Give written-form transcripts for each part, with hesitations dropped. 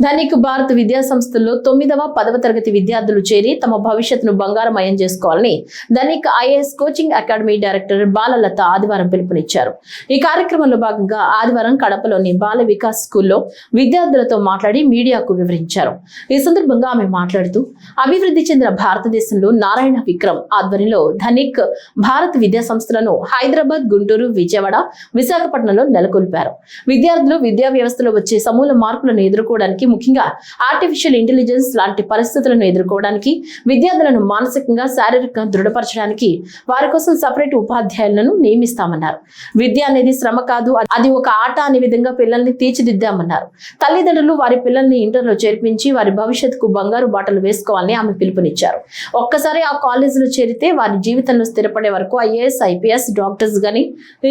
ధనిక్ భారత్ విద్యా సంస్థల్లో 9వ 10వ తరగతి విద్యార్థులు చేరి తమ భవిష్యత్తును బంగారమయం చేసుకోవాలని Dhanik IAS coaching academy director Balalatha ఆదివారం పిలుపునిచ్చారు. ఈ కార్యక్రమంలో భాగంగా ఆదివారం కడపలోని బాల వికాస్ స్కూల్లో విద్యార్థులతో మాట్లాడి మీడియాకు వివరించారు. ఈ సందర్భంగా ఆమె మాట్లాడుతూ అభివృద్ధి చెందిన భారతదేశంలో నారాయణ విక్రమ్ ఆధ్వర్యంలో ధనిక్ భారత్ విద్యా సంస్థలను హైదరాబాద్, గుంటూరు, విజయవాడ, విశాఖపట్నంలో నెలకొల్పారు. విద్యార్థులు విద్యా వ్యవస్థలో వచ్చే సమూల మార్పులను ఎదుర్కోవడానికి, ముఖ్యంగా ఆర్టిఫిషియల్ ఇంటెలిజెన్స్ లాంటి పరిస్థితులను ఎదుర్కోవడానికి, విద్యార్థులను మానసికంగా, శారీరకంగా దృఢపరచడానికి వారి కోసం సపరేట్ ఉపాధ్యాయులను నియమిస్తామన్నారు. విద్య అనేది శ్రమ కాదు, అది ఒక ఆట అనే విధంగా పిల్లల్ని తీర్చిదిద్దామన్నారు. తల్లిదండ్రులు వారి పిల్లల్ని ఇంటర్లో చేర్పించి వారి భవిష్యత్తుకు బంగారు బాటలు వేసుకోవాలని ఆమె పిలుపునిచ్చారు. ఒక్కసారి ఆ కాలేజీలో చేరితే వారి జీవితంలో స్థిరపడే వరకు ఐఏఎస్, ఐపీఎస్, డాక్టర్స్ గాని,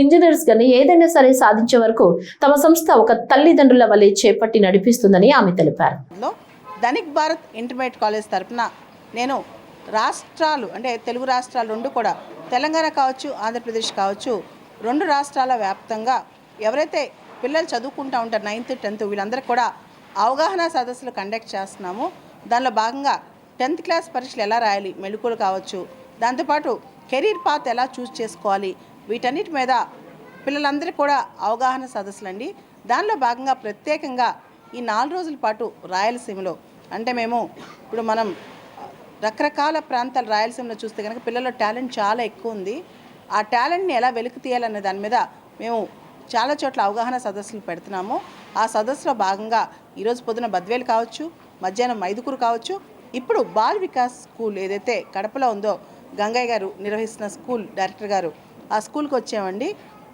ఇంజనీర్స్ గాని ఏదైనా సరే సాధించే వరకు తమ సంస్థ ఒక తల్లిదండ్రుల వలె చేపట్టి నడిపిస్తుందని ఆమె తెలిపారు. ధనిక్ భారత్ ఇంటర్మీడియట్ కాలేజ్ తరఫున నేను రాష్ట్రాలు అంటే తెలుగు రాష్ట్రాలు రెండు కూడా, తెలంగాణ కావచ్చు, ఆంధ్రప్రదేశ్ కావచ్చు, రెండు రాష్ట్రాల వ్యాప్తంగా ఎవరైతే పిల్లలు చదువుకుంటూ ఉంటారు 9th, 10th వీళ్ళందరికీ కూడా అవగాహన సదస్సులు కండక్ట్ చేస్తున్నాము. దానిలో భాగంగా 10th క్లాస్ పరీక్షలు ఎలా రాయాలి, మెళకువలు కావచ్చు, దాంతోపాటు కెరీర్ పాత్ ఎలా చూస్ చేసుకోవాలి, వీటన్నిటి మీద పిల్లలందరికీ కూడా అవగాహన సదస్సులు అండి. దానిలో భాగంగా ప్రత్యేకంగా ఈ 4 రోజుల పాటు రాయలసీమలో, అంటే ఇప్పుడు మనం రకరకాల ప్రాంతాలు రాయలసీమలో చూస్తే కనుక పిల్లల్లో టాలెంట్ చాలా ఎక్కువ ఉంది. ఆ టాలెంట్ని ఎలా వెలికి తీయాలనే దాని మీద మేము చాలా చోట్ల అవగాహన సదస్సులు పెడుతున్నాము. ఆ సదస్సులో భాగంగా ఈరోజు పొద్దున బద్వేలు కావచ్చు, మధ్యాహ్నం మైదుకూరు కావచ్చు, ఇప్పుడు బాల్ వికాస్ స్కూల్ ఏదైతే కడపలో ఉందో గంగయ్య గారు నిర్వహిస్తున్న స్కూల్ డైరెక్టర్ గారు ఆ స్కూల్కి వచ్చామండి.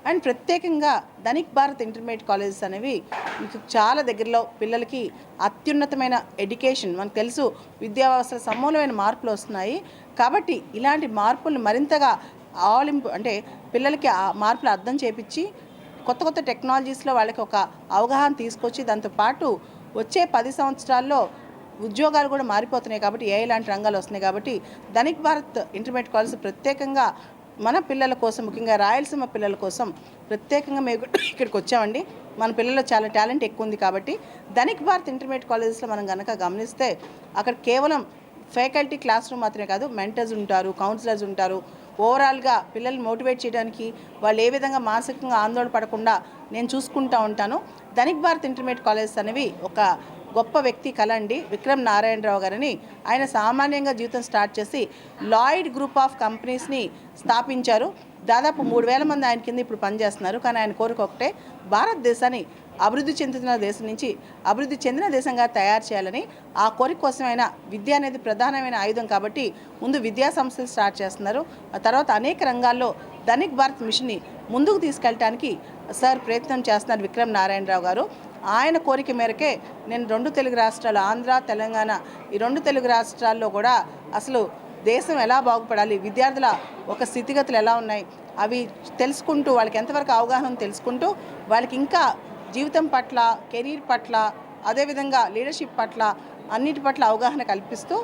అండ్ ప్రత్యేకంగా ధనిక్ భారత్ ఇంటర్మీడియట్ కాలేజెస్ అనేవి మీకు చాలా దగ్గరలో పిల్లలకి అత్యున్నతమైన ఎడ్యుకేషన్, మనకు తెలుసు విద్యా వ్యవస్థలో సమూలమైన మార్పులు వస్తున్నాయి. కాబట్టి ఇలాంటి మార్పులను మరింతగా అంటే పిల్లలకి ఆ మార్పులు అర్థం చేపించి కొత్త కొత్త టెక్నాలజీస్లో వాళ్ళకి ఒక అవగాహన తీసుకొచ్చి, దాంతోపాటు వచ్చే 10 సంవత్సరాల్లో ఉద్యోగాలు కూడా మారిపోతున్నాయి కాబట్టి, ఏ ఇలాంటి రంగాలు వస్తున్నాయి కాబట్టి ధనిక్ భారత్ ఇంటర్మీడియట్ కాలేజ్ ప్రత్యేకంగా మన పిల్లల కోసం, ముఖ్యంగా రాయలసీమ పిల్లల కోసం ప్రత్యేకంగా మేము ఇక్కడికి వచ్చామండి. మన పిల్లల్లో చాలా టాలెంట్ ఎక్కువ ఉంది కాబట్టి ధనిక్ భారత్ ఇంటర్మీడియట్ కాలేజెస్లో మనం కనుక గమనిస్తే అక్కడ కేవలం ఫ్యాకల్టీ క్లాస్ రూమ్ మాత్రమే కాదు, మెంటర్స్ ఉంటారు, కౌన్సిలర్స్ ఉంటారు. ఓవరాల్గా పిల్లల్ని మోటివేట్ చేయడానికి, వాళ్ళు ఏ విధంగా మానసికంగా ఆందోళన పడకుండా నేను చూసుకుంటూ ఉంటాను. ధనిక్ భారత్ ఇంటర్మీడియట్ కాలేజెస్ అనేవి ఒక గొప్ప వ్యక్తి కళ అండి, విక్రమ్ నారాయణరావు గారని. ఆయన సామాన్యంగా జీవితం స్టార్ట్ చేసి లాయిడ్ గ్రూప్ ఆఫ్ కంపెనీస్ని స్థాపించారు. దాదాపు 3000 మంది ఆయన కింద ఇప్పుడు పనిచేస్తున్నారు. కానీ ఆయన కోరిక ఒకటే, భారతదేశాన్ని అభివృద్ధి చెందుతున్న దేశం నుంచి అభివృద్ధి చెందిన దేశంగా తయారు చేయాలని. ఆ కోరిక కోసమైనా విద్య అనేది ప్రధానమైన ఆయుధం కాబట్టి ముందు విద్యా సంస్థలు స్టార్ట్ చేస్తున్నారు. ఆ తర్వాత అనేక రంగాల్లో ధనిక్ భారత్ మిషన్ని ముందుకు తీసుకెళ్ళడానికి సార్ ప్రయత్నం చేస్తున్నారు విక్రమ్ నారాయణరావు గారు. ఆయన కోరిక మేరకే నేను 2 తెలుగు రాష్ట్రాలు, ఆంధ్ర, తెలంగాణ, ఈ 2 తెలుగు రాష్ట్రాల్లో కూడా అసలు దేశం ఎలా బాగుపడాలి, విద్యార్థుల ఒక స్థితిగతులు ఎలా ఉన్నాయి అవి తెలుసుకుంటూ, వాళ్ళకి ఎంతవరకు అవగాహన తెలుసుకుంటూ, వాళ్ళకి ఇంకా జీవితం పట్ల, కెరీర్ పట్ల, అదేవిధంగా లీడర్షిప్ పట్ల, అన్నిటి పట్ల అవగాహన కల్పిస్తూ